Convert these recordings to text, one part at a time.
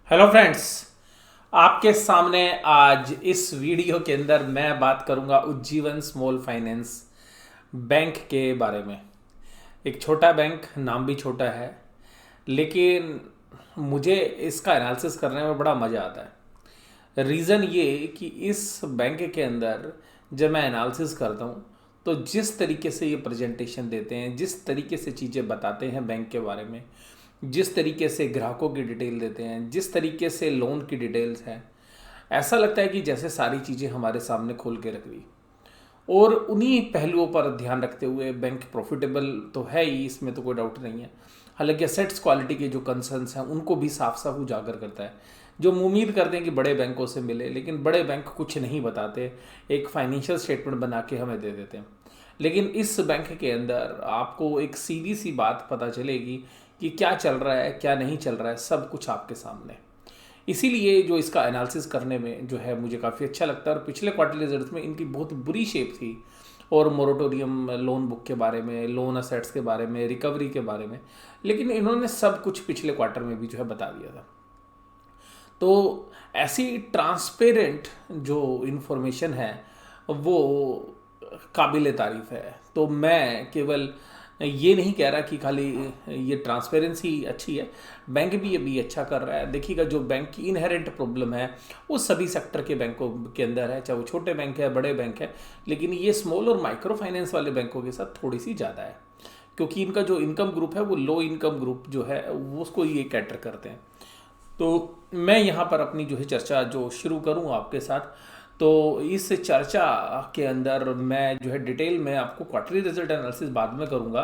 Hello friends. आपके सामने आज इस वीडियो के अंदर मैं बात करूंगा उज्जीवन स्मॉल फाइनेंस बैंक के बारे में। एक छोटा बैंक, नाम भी छोटा है, लेकिन मुझे इसका एनालिसिस करने में बड़ा मज़ा आता है। रीज़न ये कि इस बैंक के अंदर जब मैं एनालिसिस करता हूँ तो जिस तरीके से ये प्रेजेंटेशन देते हैं, जिस तरीके से चीज़ें बताते हैं बैंक के बारे में, जिस तरीके से ग्राहकों की डिटेल देते हैं, जिस तरीके से लोन की डिटेल्स हैं, ऐसा लगता है कि जैसे सारी चीज़ें हमारे सामने खोल के रख दी। और उन्हीं पहलुओं पर ध्यान रखते हुए बैंक प्रॉफिटेबल तो है ही, इसमें तो कोई डाउट नहीं है। हालांकि असेट्स क्वालिटी के जो कंसर्न्स हैं उनको भी साफ साफ उजागर करता है, जो हम उम्मीद करते हैं कि बड़े बैंकों से मिले, लेकिन बड़े बैंक कुछ नहीं बताते, एक फाइनेंशियल स्टेटमेंट बना के हमें दे देते हैं। लेकिन इस बैंक के अंदर आपको एक सीधी सी बात पता चलेगी कि क्या चल रहा है, क्या नहीं चल रहा है, सब कुछ आपके सामने। इसीलिए जो इसका एनालिसिस करने में जो है मुझे काफ़ी अच्छा लगता है। और पिछले क्वार्टरली रिजल्ट्स में इनकी बहुत बुरी शेप थी, और मोरेटोरियम लोन बुक के बारे में, लोन असेट्स के बारे में, रिकवरी के बारे में, लेकिन इन्होंने सब कुछ पिछले क्वार्टर में भी जो है बता दिया था। तो ऐसी ट्रांसपेरेंट जो इन्फॉर्मेशन है वो काबिल तारीफ़ है। तो मैं केवल ये नहीं कह रहा कि खाली ये ट्रांसपेरेंसी अच्छी है, बैंक भी अभी अच्छा कर रहा है। देखिएगा, जो बैंक की इनहेरेंट प्रॉब्लम है वो सभी सेक्टर के बैंकों के अंदर है, चाहे वो छोटे बैंक है, बड़े बैंक है, लेकिन ये स्मॉल और माइक्रो फाइनेंस वाले बैंकों के साथ थोड़ी सी ज़्यादा है, क्योंकि इनका जो इनकम ग्रुप है वो लो इनकम ग्रुप जो है वो उसको ये कैटर करते हैं। तो मैं यहाँ पर अपनी जो है चर्चा जो शुरू करूँ आपके साथ, तो इस चर्चा के अंदर मैं जो है डिटेल में आपको क्वार्टरली रिजल्ट एनालिसिस बाद में करूँगा,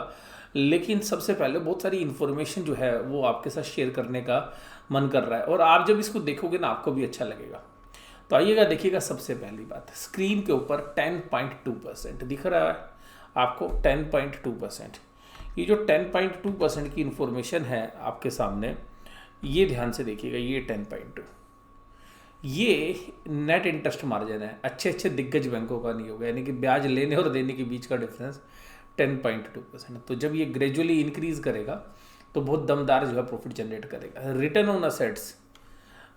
लेकिन सबसे पहले बहुत सारी इन्फॉर्मेशन जो है वो आपके साथ शेयर करने का मन कर रहा है, और आप जब इसको देखोगे ना आपको भी अच्छा लगेगा। तो आइएगा, देखिएगा, सबसे पहली बात स्क्रीन के ऊपर 10.2% दिख रहा है आपको। 10.2%, ये जो 10.2% की इन्फॉर्मेशन है आपके सामने, ये ध्यान से देखिएगा। ये 10.2 ये नेट इंटरेस्ट मार्जिन है, अच्छे अच्छे दिग्गज बैंकों का नहीं होगा, यानी कि ब्याज लेने और देने के बीच का डिफरेंस 10.2%। तो जब ये ग्रेजुअली इंक्रीज करेगा तो बहुत दमदार जो है प्रॉफिट जनरेट करेगा। रिटर्न ऑन असेट्स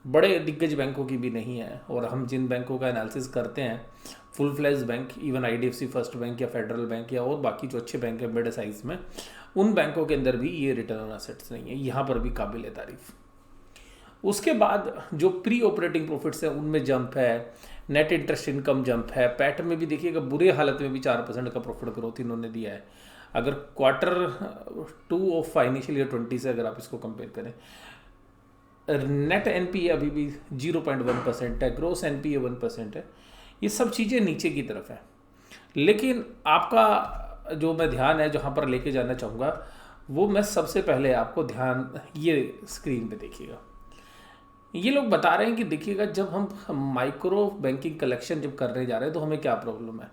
बड़े दिग्गज बैंकों की भी नहीं है, और हम जिन बैंकों का एनालिसिस करते हैं, full fledge bank, even IDFC first bank या फेडरल बैंक या और बाकी जो अच्छे बैंक है बड़े साइज में, उन बैंकों के अंदर भी ये रिटर्न ऑन असेट्स नहीं है। यहाँ पर भी काबिल तारीफ। उसके बाद जो प्री ऑपरेटिंग प्रॉफिट्स हैं उनमें जंप है, नेट इंटरेस्ट इनकम जंप है, पैट में भी देखिएगा बुरे हालत में भी 4% का प्रॉफिट ग्रोथ इन्होंने दिया है। अगर Q2 ऑफ फाइनेंशियल ईयर 20 से अगर आप इसको कंपेयर करें, नेट एनपीए अभी भी 0.1% है, ग्रोस एनपीए 1% है। ये सब चीज़ें नीचे की तरफ है, लेकिन आपका जो मैं ध्यान है जहाँ पर लेके जाना चाहूँगा, वो मैं सबसे पहले आपको ध्यान ये स्क्रीन पे देखिएगा। ये लोग बता रहे हैं कि देखिएगा, जब हम माइक्रो बैंकिंग कलेक्शन जब करने जा रहे हैं तो हमें क्या प्रॉब्लम है।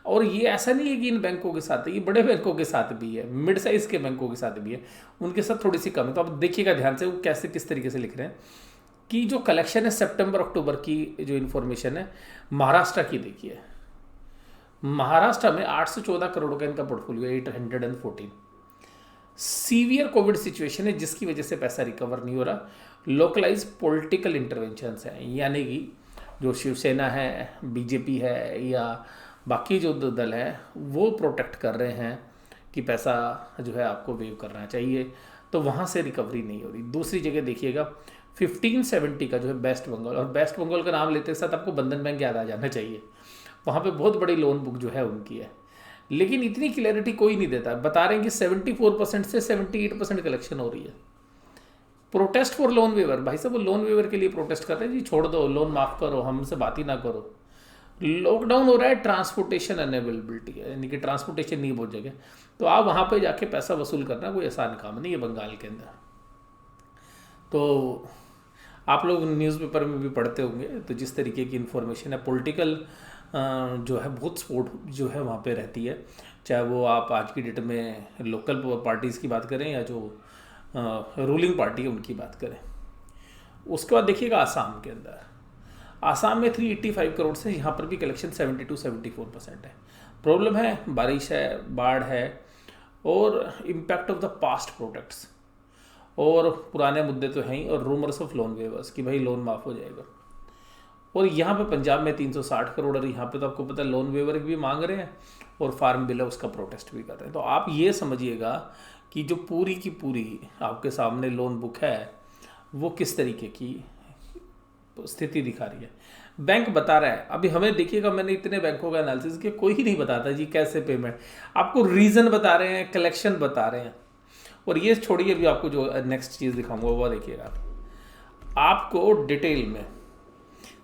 और ये ऐसा नहीं है कि इन बैंकों के साथ है, ये बड़े बैंकों के साथ भी है, मिड साइज के बैंकों के साथ भी है, उनके साथ थोड़ी सी कम है। तो आप देखिएगा ध्यान से वो कैसे किस तरीके से लिख रहे हैं कि जो कलेक्शन है सितंबर अक्टूबर की जो इन्फॉर्मेशन है महाराष्ट्र की, देखिए महाराष्ट्र में 8 से 14 करोड़ का इनका पोर्टफोलियो, 814। सीवियर कोविड सिचुएशन है जिसकी वजह से पैसा रिकवर नहीं हो रहा। लोकलाइज पॉलिटिकल इंटरवेंशंस हैं, यानी कि जो शिवसेना है, बीजेपी है, या बाकी जो दल है वो प्रोटेक्ट कर रहे हैं कि पैसा जो है आपको वेव करना चाहिए, तो वहाँ से रिकवरी नहीं हो रही। दूसरी जगह देखिएगा 1570 का जो है वेस्ट बंगाल, और वेस्ट बंगाल का नाम लेते साथ आपको बंधन बैंक याद आ जाना चाहिए। वहाँ पे बहुत बड़ी लोन बुक जो है उनकी है, लेकिन इतनी क्लैरिटी कोई नहीं देता। बता रहे हैं कि 74% से 78% कलेक्शन हो रही है। प्रोटेस्ट फॉर लोन वेवर, भाई साहब वो लोन वेवर के लिए प्रोटेस्ट कर रहे हैं जी, छोड़ दो, लोन माफ करो, हमसे बात ही ना करो। लॉकडाउन हो रहा है, ट्रांसपोर्टेशन अनअवेलेबिलिटी है, यानी कि ट्रांसपोर्टेशन नहीं बहुत जगह, तो आप वहाँ पे जाके पैसा वसूल करना कोई आसान काम नहीं है बंगाल के अंदर। तो आप लोग न्यूज़पेपर में भी पढ़ते होंगे, तो जिस तरीके की इन्फॉर्मेशन है, पॉलिटिकल जो है बहुत सपोर्ट जो है वहाँ पे रहती है, चाहे वो आप आज की डेट में लोकल पार्टीज़ की बात करें या जो रूलिंग पार्टी है उनकी बात करें। उसके बाद देखिएगा आसाम के अंदर, आसाम में 385 करोड़ से यहाँ पर भी कलेक्शन 72-74% है। प्रॉब्लम है, बारिश है, बाढ़ है, और impact of the past products. और पुराने मुद्दे तो हैं ही, और रूमर्स ऑफ लोन वेवर्स कि भाई लोन माफ़ हो जाएगा। और यहाँ पे पंजाब में 360 करोड़, और यहाँ पे तो आपको पता है लोन वेवर भी मांग रहे हैं और फार्म बिल है उसका प्रोटेस्ट भी कर रहे हैं। तो आप ये समझिएगा कि जो पूरी की पूरी आपके सामने लोन बुक है वो किस तरीके की स्थिति दिखा रही है। बैंक बता रहा है, अभी हमें देखिएगा, मैंने इतने बैंकों का एनालिसिस किया, कोई ही नहीं बताता जी कैसे पेमेंट, आपको रीज़न बता रहे हैं, कलेक्शन बता रहे हैं। और ये छोड़िए, अभी आपको जो नेक्स्ट चीज़ दिखाऊंगा वो देखिएगा, आपको डिटेल में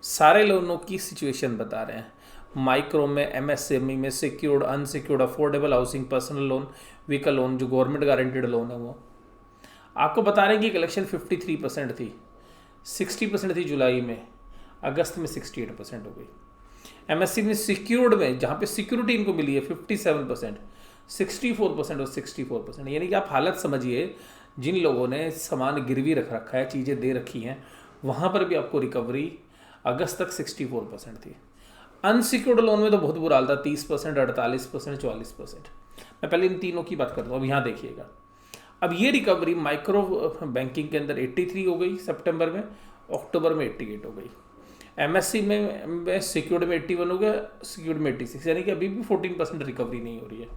सारे लोनों की सिचुएशन बता रहे हैं। माइक्रो में, एमएसएमई में, secured, unsecured, affordable housing, personal loan, vehicle loan, जो गवर्नमेंट गारंटेड लोन है वो आपको बता रहे हैं कि कलेक्शन 53% थी, 60% थी जुलाई में, अगस्त में 68% हो गई। एमएससी में सिक्योर्ड में, जहाँ पे सिक्योरिटी इनको मिली है 57%, 64% और 64%। यानी कि आप हालत समझिए, जिन लोगों ने सामान गिरवी रख रखा है, चीज़ें दे रखी हैं, वहाँ पर भी आपको रिकवरी अगस्त तक 64% थी। अनसिक्योर्ड लोन में तो बहुत बुरा हाल था, 30%, 48%, 44%। मैं पहले इन तीनों की बात करता हूँ। अब यहाँ देखिएगा, अब ये रिकवरी माइक्रो बैंकिंग के अंदर 83 हो गई सितंबर में, अक्टूबर में 88 हो गई। एमएससी में सिक्योर्ड में 81 हो गया, सिक्योर्ड में 86, यानी कि अभी भी 14% रिकवरी नहीं हो रही है।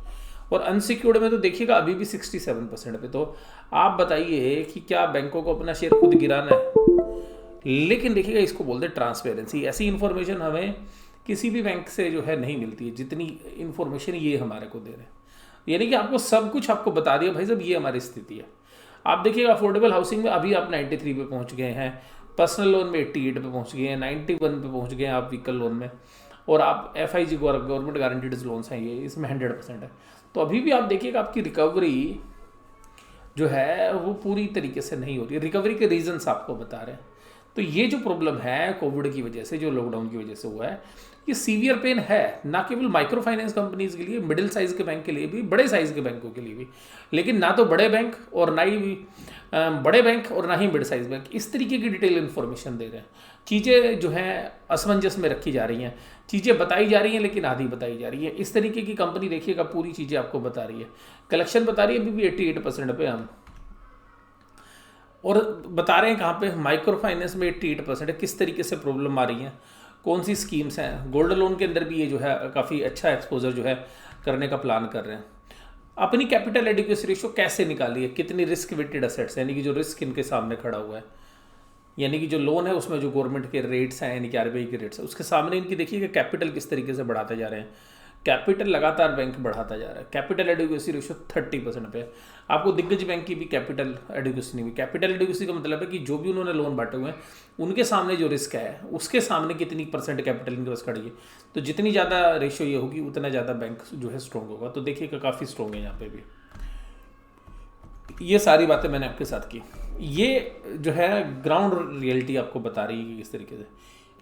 और अनसिक्योर्ड में तो देखिएगा अभी भी 67% पे। तो आप बताइए कि क्या बैंकों को अपना शेयर खुद गिराना है? लेकिन देखिएगा, इसको बोलते हैं ट्रांसपेरेंसी। ऐसी इन्फॉर्मेशन हमें किसी भी बैंक से जो है नहीं मिलती है जितनी इन्फॉर्मेशन ये हमारे को दे रहे हैं। यानी कि आपको सब कुछ आपको बता दिया, भाई साहब ये हमारी स्थिति है। आप देखिएगा अफोर्डेबल हाउसिंग में अभी आप 93 पे पहुंच गए हैं, पर्सनल लोन में 88 पे पहुंच गए हैं, 91 पे पहुंच गए हैं आप व्हीकल लोन में, और आप FIG गवर्नमेंट गारंटीड लोन्स हैं, ये इसमें 100% है। तो अभी भी आप देखिएगा आपकी रिकवरी जो है वो पूरी तरीके से नहीं हो रही है। रिकवरी के रीजंस आपको बता रहे हैं। तो ये जो प्रॉब्लम है कोविड की वजह से, जो लॉकडाउन की वजह से हुआ है, ये सीवियर पेन है, ना केवल माइक्रो फाइनेंस कंपनीज के लिए, मिडिल साइज के बैंक के लिए भी, बड़े साइज के बैंकों के लिए भी। लेकिन ना तो बड़े बैंक और ना ही बड़े बैंक और ना ही मिड साइज बैंक इस तरीके की डिटेल इन्फॉर्मेशन दे रहे हैं। चीज़ें जो हैं असमंजस में रखी जा रही हैं, चीज़ें बताई जा रही हैं लेकिन आधी बताई जा रही है। इस तरीके की कंपनी देखिएगा पूरी चीज़ें आपको बता रही है। कलेक्शन बता रही है अभी भी 88% पे हम, और बता रहे हैं कहाँ पे, माइक्रो फाइनेंस में 88% है। किस तरीके से प्रॉब्लम आ रही है, कौन सी स्कीम्स हैं। गोल्ड लोन के अंदर भी ये जो है काफ़ी अच्छा एक्सपोजर जो है करने का प्लान कर रहे हैं। अपनी कैपिटल एडिक्वेसी रेशियो कैसे निकाली है, कितनी रिस्क वेटेड असेट्स, यानी कि जो रिस्क इनके सामने खड़ा हुआ है, यानी कि जो लोन है उसमें जो गवर्नमेंट के रेट्स हैं, यानी कि RBI के रेट्स है, उसके सामने इनकी देखिए कि कैपिटल किस तरीके से बढ़ाते जा रहे हैं। कैपिटल लगातार बैंक बढ़ाता जा रहा है। कैपिटल एडिक्वेसी रेशियो 30% पे है। आपको दिग्गज बैंक की भी कैपिटल एडिक्वेसी नहीं हुई। कैपिटल एडिक्वेसी का मतलब है कि जो भी उन्होंने लोन बांटे हुए हैं उनके सामने जो रिस्क है उसके सामने कितनी % कैपिटल इनके पास खड़ी है। तो जितनी ज़्यादा रेशियो ये होगी उतना ज़्यादा बैंक जो है स्ट्रॉन्ग होगा। तो देखिएगा काफ़ी स्ट्रॉन्ग है यहाँ पे भी। ये सारी बातें मैंने आपके साथ की, ये जो है ग्राउंड रियलिटी आपको बता रही है कि किस तरीके से।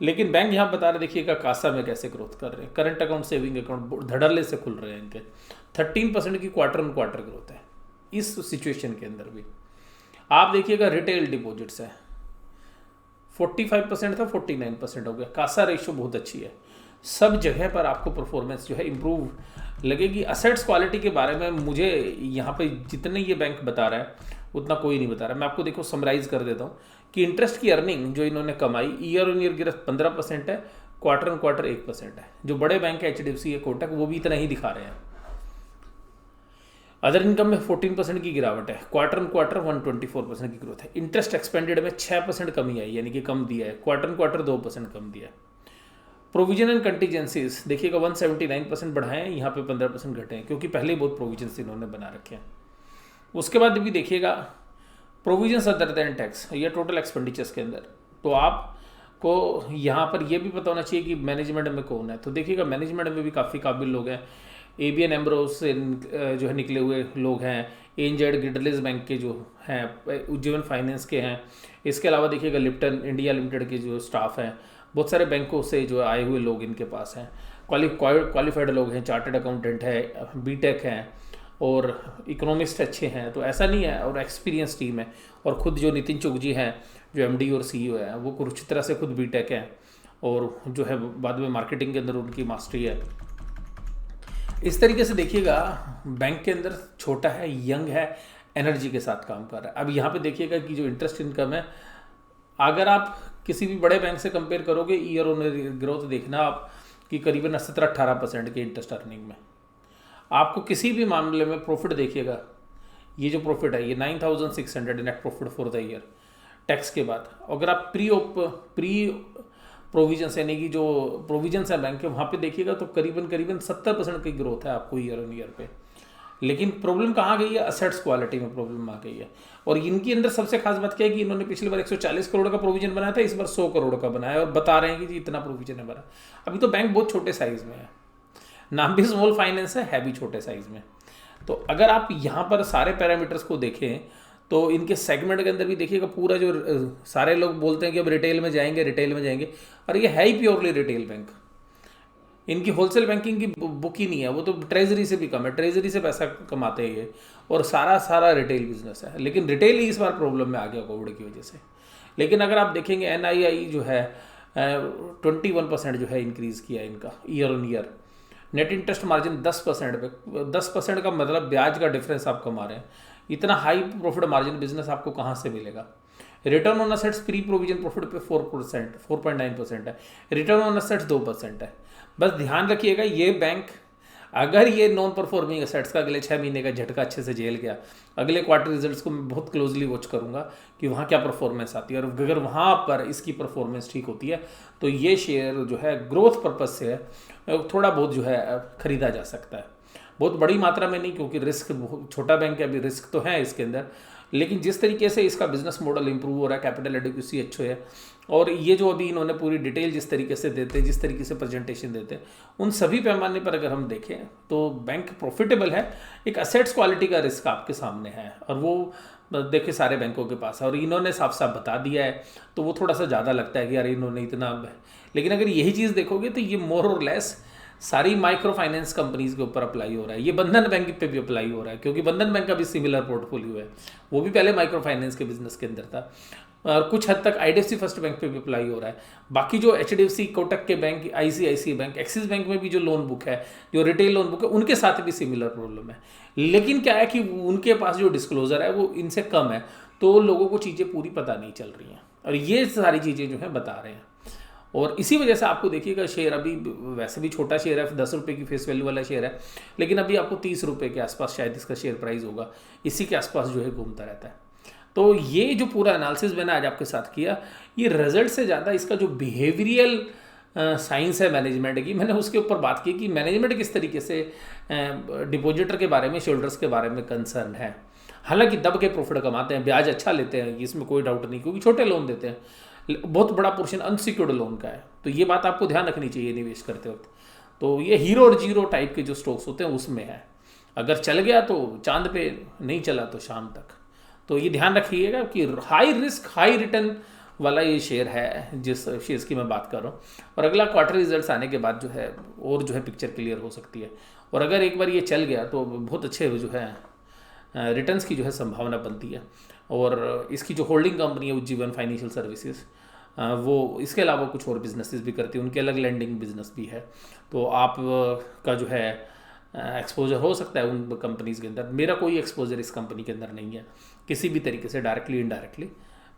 लेकिन बैंक यहाँ बता रहे, देखिएगा कासा में कैसे ग्रोथ कर रहे हैं, करंट अकाउंट, सेविंग अकाउंट धड़ल्ले से खुल रहे हैं इनके। 13% की क्वार्टर ऑन क्वार्टर ग्रोथ है इस सिचुएशन के अंदर भी। आप देखिएगा रिटेल डिपॉजिट्स है 45% था, 49% हो गया। कासा रेशियो बहुत अच्छी है। सब जगह पर आपको परफॉर्मेंस जो है इम्प्रूव लगेगी। असेट्स क्वालिटी के बारे में मुझे यहाँ पे जितने ये बैंक बता रहा है उतना कोई नहीं बता रहा। मैं आपको देखो समराइज कर देता हूँ कि इंटरेस्ट की अर्निंग जो इन्होंने कमाई ईयर ऑन ईयर गिरफ्त 15% है, क्वार्टर ऑन क्वार्टर 1% है। जो बड़े बैंक है HDFC है, कोटक, वो भी इतना ही दिखा रहे हैं। अदर इनकम में 14% की गिरावट है, क्वार्टर ऑन क्वार्टर 124% की ग्रोथ है। इंटरेस्ट एक्सपेंडेड में 6% कमी आई, यानी कि कम दिया है। क्वार्टर ऑन क्वार्टर 2% कम दिया है। प्रोविजन एंड कंटीजेंसीज देखिएगा 179% बढ़ाए हैं, यहाँ पे 15% घटे हैं, क्योंकि पहले ही बहुत प्रोविजन इन्होंने बना रखे हैं। उसके बाद भी देखिएगा प्रोविजंस अदर देन टैक्स, या टोटल एक्सपेंडिचर्स के अंदर। तो आपको यहाँ पर यह भी पता होना चाहिए कि मैनेजमेंट में कौन है। तो देखिएगा मैनेजमेंट में भी काफ़ी काबिल लोग हैं। ABN एम्ब्रोज से जो है निकले हुए लोग हैं, ANZ गिडरलिस बैंक के जो हैं, उज्जीवन फाइनेंस के हैं। इसके अलावा देखिएगा लिप्टन इंडिया लिमिटेड के जो स्टाफ हैं, बहुत सारे बैंकों से जो आए हुए लोग इनके पास हैं। क्वालिफाइड लोग हैं, चार्टर्ड अकाउंटेंट है, BTech हैं, और इकोनॉमिस्ट अच्छे हैं। तो ऐसा नहीं है, और एक्सपीरियंस टीम है। और ख़ुद जो नितिन चुग जी हैं, जो MD और CEO है, वो कुछ तरह से खुद BTech हैं, और जो है बाद में मार्केटिंग के अंदर उनकी मास्टरी है। इस तरीके से देखिएगा बैंक के अंदर छोटा है, यंग है, एनर्जी के साथ काम कर रहा है। अब यहाँ पे देखिएगा कि जो इंटरेस्ट इनकम है, अगर आप किसी भी बड़े बैंक से कंपेयर करोगे, ईयर ऑन ईयर ग्रोथ देखना आप कि करीबन 17-18% के इंटरेस्ट अर्निंग में आपको किसी भी मामले में प्रॉफिट देखिएगा। ये जो प्रॉफिट है ये 9,600 net profit for the year tax के बाद। अगर आप प्री प्रोविजन यानी कि जो प्रोविजन है बैंक के, वहाँ पे देखिएगा तो करीबन 70% की ग्रोथ है आपको ईयर ऑन ईयर पे। लेकिन प्रॉब्लम कहाँ गई है? असेट्स क्वालिटी में प्रॉब्लम आ गई है। और इनके अंदर सबसे खास बात क्या है कि इन्होंने पिछली बार 140 करोड़ का प्रोविजन बनाया था, इस बार 100 करोड़ का बनाया और बता रहे हैं कि जी इतना प्रोविजन है बना। अभी तो बैंक बहुत छोटे साइज में है, नाम भी स्मॉल फाइनेंस है भी छोटे साइज में। तो अगर आप यहाँ पर सारे पैरामीटर्स को देखें तो इनके सेगमेंट के अंदर भी देखिएगा, पूरा जो सारे लोग बोलते हैं कि अब रिटेल में जाएंगे, और ये है ही प्योरली रिटेल बैंक। इनकी होलसेल बैंकिंग की बुक ही नहीं है, वो तो ट्रेजरी से भी कम है, ट्रेजरी से पैसा कमाते हैं ये, और सारा रिटेल बिजनेस है। लेकिन रिटेल ही इस बार प्रॉब्लम में आ गया कोविड की वजह से। लेकिन अगर आप देखेंगे NII जो है 21% जो है इंक्रीज़ किया इनका year on year. Net interest margin 10% पे, 10% का मतलब ब्याज का डिफरेंस आप कमा रहे हैं। इतना हाई प्रॉफिट मार्जिन बिजनेस आपको कहाँ से मिलेगा? Return on assets pre provision profit पे 4.9% है, रिटर्न ऑन असेट्स 2% है। बस ध्यान रखिएगा, ये बैंक अगर ये नॉन परफॉर्मिंग असेट्स का अगले 6 महीने का झटका अच्छे से झेल गया, अगले क्वार्टर रिजल्ट्स को मैं बहुत क्लोजली वॉच करूंगा कि वहाँ क्या परफॉर्मेंस आती है, और अगर वहाँ पर इसकी परफॉर्मेंस ठीक होती है तो ये शेयर जो है ग्रोथ पर्पज से है, थोड़ा बहुत जो है खरीदा जा सकता है। बहुत बड़ी मात्रा में नहीं, क्योंकि रिस्क छोटा बैंक है, अभी रिस्क तो है इसके अंदर। लेकिन जिस तरीके से इसका बिजनेस मॉडल इंप्रूव हो रहा है, कैपिटल एडिक्वेसी अच्छो है, और ये जो अभी इन्होंने पूरी डिटेल जिस तरीके से देते हैं, जिस तरीके से प्रेजेंटेशन देते हैं, उन सभी पैमाने पर अगर हम देखें तो बैंक प्रॉफिटेबल है। एक असेट्स क्वालिटी का रिस्क आपके सामने है, और वो देखिए सारे बैंकों के पास है, और इन्होंने साफ साफ बता दिया है, तो वो थोड़ा सा ज़्यादा लगता है कि यार इन्होंने इतना। लेकिन अगर यही चीज़ देखोगे तो ये मोर और लेस सारी माइक्रो फाइनेंस कंपनीज के ऊपर अप्लाई हो रहा है। ये बंधन बैंक पे भी अप्लाई हो रहा है, क्योंकि बंधन बैंक का भी सिमिलर पोर्टफोलियो है, वो भी पहले माइक्रो फाइनेंस के बिजनेस के अंदर था, और कुछ हद तक IDFC फर्स्ट बैंक पे भी अप्लाई हो रहा है। बाकी जो HDFC, कोटक के bank, ICICI bank, axis bank में भी जो लोन बुक है, जो रिटेल लोन बुक है, उनके साथ भी सिमिलर प्रॉब्लम है। लेकिन क्या है कि उनके पास जो डिस्क्लोजर है वो इनसे कम है, तो लोगों को चीज़ें पूरी पता नहीं चल रही हैं, और ये सारी चीज़ें जो है बता रहे हैं। और इसी वजह से आपको देखिएगा शेयर अभी वैसे भी छोटा शेयर है, 10 रुपये की फेस वैल्यू वाला शेयर है, लेकिन अभी आपको 30 रुपये के आसपास शायद इसका शेयर प्राइस होगा, इसी के आसपास जो है घूमता रहता है। तो ये जो पूरा एनालिसिस मैंने आज आपके साथ किया, ये रिजल्ट से ज़्यादा इसका जो बिहेवियरल साइंस है मैनेजमेंट की, मैंने उसके ऊपर बात की कि मैनेजमेंट किस तरीके से डिपॉजिटर के बारे में, शोल्डर्स के बारे में कंसर्न है। हालांकि दब के प्रॉफिट कमाते हैं, ब्याज अच्छा लेते हैं, इसमें कोई डाउट नहीं, क्योंकि छोटे लोन देते हैं, बहुत बड़ा पोर्शन अनसिक्योर्ड लोन का है। तो ये बात आपको ध्यान रखनी चाहिए निवेश करते वक्त। तो ये हीरो और जीरो टाइप के जो स्टॉक्स होते हैं उसमें है, अगर चल गया तो चांद पे, नहीं चला तो शाम तक। तो ये ध्यान रखिएगा कि हाई रिस्क हाई रिटर्न वाला ये शेयर है जिस शेयर की मैं बात कर रहा हूँ। और अगला क्वार्टर रिजल्ट्स आने के बाद जो है और जो है पिक्चर क्लियर हो सकती है, और अगर एक बार ये चल गया तो बहुत अच्छे जो है रिटर्न्स की जो है संभावना बनती है। और इसकी जो होल्डिंग कंपनी है उज्जीवन फाइनेंशियल सर्विसेज, वो इसके अलावा कुछ और बिजनेसेस भी करती है, उनके अलग लैंडिंग बिजनेस भी है। तो आप का जो है एक्सपोजर हो सकता है उन कंपनीज़ के अंदर। मेरा कोई एक्सपोजर इस कंपनी के अंदर नहीं है किसी भी तरीके से, डायरेक्टली इनडायरेक्टली।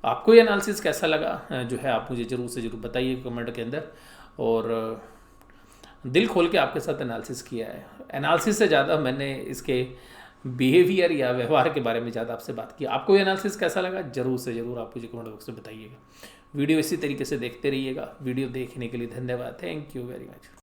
आपको ये एनालिसिस कैसा लगा जो है आप मुझे ज़रूर से ज़रूर बताइए कमेंट के अंदर, और दिल खोल के आपके साथ एनालिसिस किया है। एनालिसिस से ज़्यादा मैंने इसके बिहेवियर या व्यवहार के बारे में ज़्यादा आपसे बात की। आपको ये एनालिसिस कैसा लगा ज़रूर से ज़रूर आप मुझे कमेंट बॉक्स में बताइएगा। वीडियो इसी तरीके से देखते रहिएगा। वीडियो देखने के लिए धन्यवाद। Thank you very much.